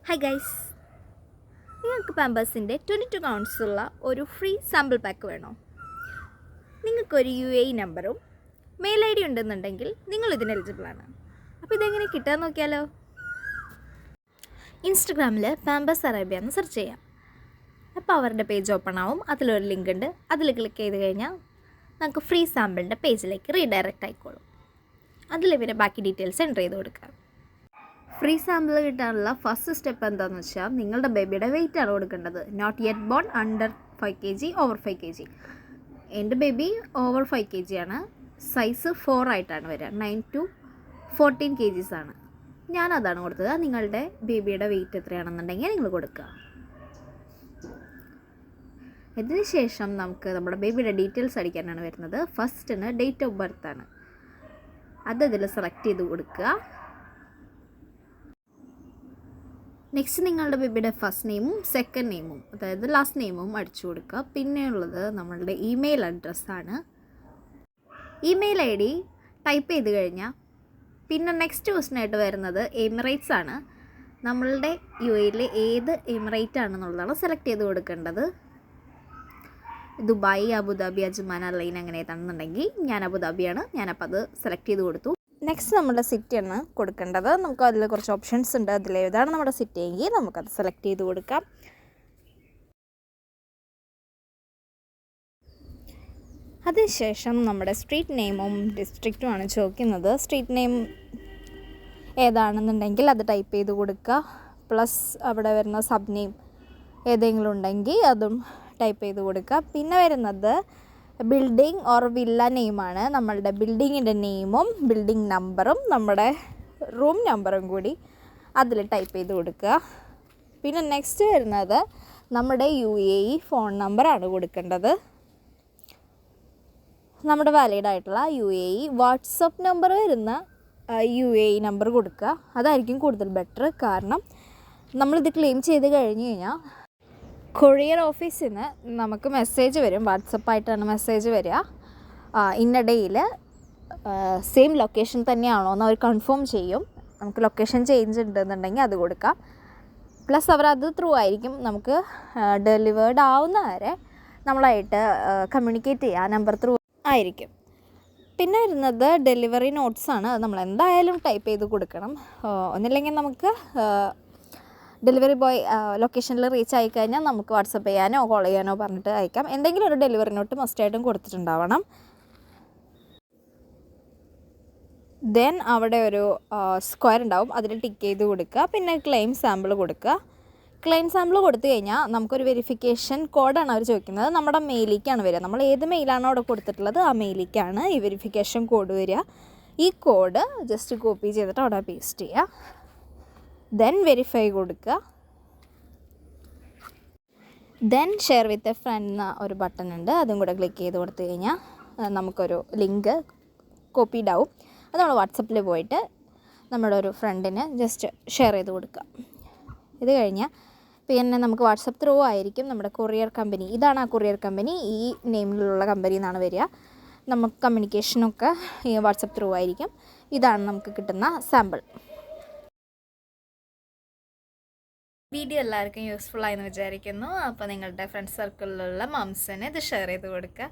Hi guys, നിങ്ങൾക്ക് പാമ്പേഴ്സിൻ്റെ 22 കൗണ്ട്സുള്ള ഒരു free sample pack വേണോ? നിങ്ങൾക്കൊരു UAE നമ്പറും മെയിൽ ID ഉണ്ടെന്നുണ്ടെങ്കിൽ നിങ്ങൾ ഇതിന് എലിജിബിളാണ്. അപ്പോൾ ഇതെങ്ങനെ കിട്ടാൻ നോക്കിയാലോ? ഇൻസ്റ്റഗ്രാമിൽ പാമ്പേഴ്സ് അറേബ്യ എന്ന് സെർച്ച് ചെയ്യാം. അപ്പോൾ അവരുടെ പേജ് ഓപ്പൺ ആവും. അതിലൊരു ലിങ്ക് ഉണ്ട്. അതിൽ ക്ലിക്ക് ചെയ്ത് കഴിഞ്ഞാൽ നമുക്ക് ഫ്രീ സാമ്പിളിൻ്റെ പേജിലേക്ക് റീഡയറക്റ്റ് ആയിക്കോളും. അതിൽ ഇവരെ ബാക്കി ഡീറ്റെയിൽസ് എൻ്റർ ചെയ്ത് കൊടുക്കാം. ഫ്രീ സാമ്പിൾ കിട്ടാനുള്ള ഫസ്റ്റ് സ്റ്റെപ്പ് എന്താണെന്ന് വെച്ചാൽ നിങ്ങളുടെ ബേബിയുടെ വെയിറ്റ് ആണ് കൊടുക്കേണ്ടത്. Not yet born, under 5 kg, over 5 kg. എൻ്റെ ബേബി ഓവർ 5 kg ആണ്. സൈസ് 4 ആയിട്ടാണ് വരിക. 9 to 14 kgs ആണ്. ഞാനതാണ് കൊടുത്തത്. നിങ്ങളുടെ ബേബിയുടെ വെയിറ്റ് എത്രയാണെന്നുണ്ടെങ്കിൽ നിങ്ങൾ കൊടുക്കുക. ഇതിന് ശേഷം നമുക്ക് നമ്മുടെ ബേബിയുടെ ഡീറ്റെയിൽസ് അടിക്കാനാണ് വരുന്നത്. ഫസ്റ്റിന് ഡേറ്റ് ഓഫ് ബർത്ത് ആണ്. അത് ഇതിൽ സെലക്ട് ചെയ്ത് കൊടുക്കുക. നെക്സ്റ്റ് നിങ്ങളുടെ ബേബിയുടെ ഫസ്റ്റ് നെയിമും സെക്കൻഡ് നെയിമും, അതായത് ലാസ്റ്റ് നെയിമും അടിച്ചു കൊടുക്കുക. പിന്നെയുള്ളത് നമ്മളുടെ ഇമെയിൽ അഡ്രസ്സാണ്. ഇമെയിൽ ID ടൈപ്പ് ചെയ്ത് കഴിഞ്ഞാൽ പിന്നെ നെക്സ്റ്റ് ക്വസ്റ്റ്യനായിട്ട് വരുന്നത് എമിറേറ്റ്സ് ആണ്. നമ്മളുടെ UAEയിലെ ഏത് എമിറേറ്റ് ആണെന്നുള്ളതാണ് സെലക്ട് ചെയ്ത് കൊടുക്കേണ്ടത്. ദുബായ്, അബുദാബി, അജ്മാൻ, അലൈൻ അങ്ങനെ ഏതാണെന്നുണ്ടെങ്കിൽ ഞാൻ അബുദാബിയാണ്. ഞാനപ്പോൾ അത് സെലക്ട് ചെയ്ത് കൊടുത്തു. നെക്സ്റ്റ് നമ്മുടെ സിറ്റിയാണ് കൊടുക്കേണ്ടത്. നമുക്ക് അതിൽ കുറച്ച് ഓപ്ഷൻസ് ഉണ്ട്. അതിലേതാണ് നമ്മുടെ സിറ്റി എങ്കിൽ നമുക്കത് സെലക്ട് ചെയ്ത് കൊടുക്കാം. അതിനുശേഷം നമ്മുടെ സ്ട്രീറ്റ് നെയിമും ഡിസ്ട്രിക്റ്റുമാണ് ചോദിക്കുന്നത്. സ്ട്രീറ്റ് നെയിം ഏതാണെന്നുണ്ടെങ്കിൽ അത് ടൈപ്പ് ചെയ്ത് കൊടുക്കുക. പ്ലസ് അവിടെ വരുന്ന സബ് നെയിം ഏതെങ്കിലും ഉണ്ടെങ്കിൽ അതും ടൈപ്പ് ചെയ്ത് കൊടുക്കുക. പിന്നെ വരുന്നത് ബിൽഡിംഗ് ഓർ വില്ല നെയിമാണ്. നമ്മളുടെ ബിൽഡിങ്ങിൻ്റെ നെയിമും ബിൽഡിംഗ് നമ്പറും നമ്മുടെ റൂം നമ്പറും കൂടി അതിൽ ടൈപ്പ് ചെയ്ത് കൊടുക്കുക. പിന്നെ നെക്സ്റ്റ് വരുന്നത് നമ്മുടെ UAE ഫോൺ നമ്പറാണ് കൊടുക്കേണ്ടത്. നമ്മുടെ വാലിഡ് ആയിട്ടുള്ള UAE വാട്സപ്പ് നമ്പർ വരുന്ന UAE നമ്പർ കൊടുക്കുക. അതായിരിക്കും കൂടുതൽ ബെറ്റർ. കാരണം നമ്മളിത് ക്ലെയിം ചെയ്ത് കഴിഞ്ഞ് കഴിഞ്ഞാൽ കൊറിയർ ഓഫീസിൽ നിന്ന് നമുക്ക് മെസ്സേജ് വരും. വാട്സപ്പായിട്ടാണ് മെസ്സേജ് വരിക. ഇന്ന ഡേയിൽ സെയിം ലൊക്കേഷൻ തന്നെയാണോ എന്ന് അവർ കൺഫേം ചെയ്യും. നമുക്ക് ലൊക്കേഷൻ ചേഞ്ച് ഉണ്ടെന്നുണ്ടെങ്കിൽ അത് കൊടുക്കാം. പ്ലസ് അവരത് ത്രൂ ആയിരിക്കും നമുക്ക് ഡെലിവേർഡ് ആവുന്ന വരെ നമ്മളായിട്ട് കമ്മ്യൂണിക്കേറ്റ് ചെയ്യുക. നമ്പർ ത്രൂ ആയിരിക്കും. പിന്നെ വരുന്നത് ഡെലിവറി നോട്ട്സാണ്. അത് നമ്മൾ എന്തായാലും ടൈപ്പ് ചെയ്ത് കൊടുക്കണം. ഒന്നില്ലെങ്കിൽ നമുക്ക് ഡെലിവറി ബോയ് ലൊക്കേഷനിൽ റീച്ച് ആയിക്കഴിഞ്ഞാൽ നമുക്ക് വാട്സപ്പ് ചെയ്യാനോ കോൾ ചെയ്യാനോ പറഞ്ഞിട്ട് അയക്കാം. എന്തെങ്കിലും ഒരു ഡെലിവറി നോട്ട് മസ്റ്റായിട്ടും കൊടുത്തിട്ടുണ്ടാവണം. ദെൻ അവിടെ ഒരു സ്ക്വയർ ഉണ്ടാവും. അതിൽ ടിക്ക് ചെയ്ത് കൊടുക്കുക. പിന്നെ ക്ലെയിം സാമ്പിൾ കൊടുക്കുക. ക്ലെയിം സാമ്പിൾ കൊടുത്തു കഴിഞ്ഞാൽ നമുക്കൊരു വെരിഫിക്കേഷൻ കോഡാണ് അവർ ചോദിക്കുന്നത്. നമ്മുടെ മെയിലേക്കാണ് വരിക. നമ്മൾ ഏത് മെയിലാണോ അവിടെ കൊടുത്തിട്ടുള്ളത് ആ മെയിലേക്കാണ് ഈ വെരിഫിക്കേഷൻ കോഡ് വരിക. ഈ കോഡ് ജസ്റ്റ് കോപ്പി ചെയ്തിട്ട് അവിടെ പേസ്റ്റ് ചെയ്യുക. ദെൻ വെരിഫൈ കൊടുക്കുക. Then share with a friend എന്ന ഒരു ബട്ടൺ ഉണ്ട്. അതും കൂടെ ക്ലിക്ക് ചെയ്ത് കൊടുത്തു കഴിഞ്ഞാൽ നമുക്കൊരു ലിങ്ക് കോപ്പീഡ് ആവും. അത് നമ്മൾ വാട്സപ്പിൽ പോയിട്ട് നമ്മുടെ ഒരു ഫ്രണ്ടിന് ജസ്റ്റ് ഷെയർ ചെയ്ത് കൊടുക്കുക. ഇത് കഴിഞ്ഞാൽ പിന്നെ നമുക്ക് വാട്സപ്പ് ത്രൂ ആയിരിക്കും നമ്മുടെ കൊറിയർ കമ്പനി. ഇതാണ് ആ കൊറിയർ കമ്പനി. ഈ നെയിമിലുള്ള കമ്പനി എന്നാണ് വരിക. നമുക്ക് കമ്മ്യൂണിക്കേഷനൊക്കെ ഈ വാട്സപ്പ് ത്രൂ ആയിരിക്കും. ഇതാണ് നമുക്ക് കിട്ടുന്ന സാമ്പിൾ. വീഡിയോ എല്ലാവർക്കും യൂസ്ഫുൾ ആയെന്ന് വിചാരിക്കുന്നു. അപ്പോൾ നിങ്ങളുടെ ഫ്രണ്ട് സർക്കിളിലുള്ള മംസിന് ഇത് ഷെയർ ചെയ്ത് കൊടുക്കുക.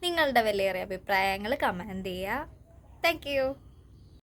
നിങ്ങളുടെ വിലയേറിയ അഭിപ്രായങ്ങൾ കമൻറ്റ് ചെയ്യുക. Thank you.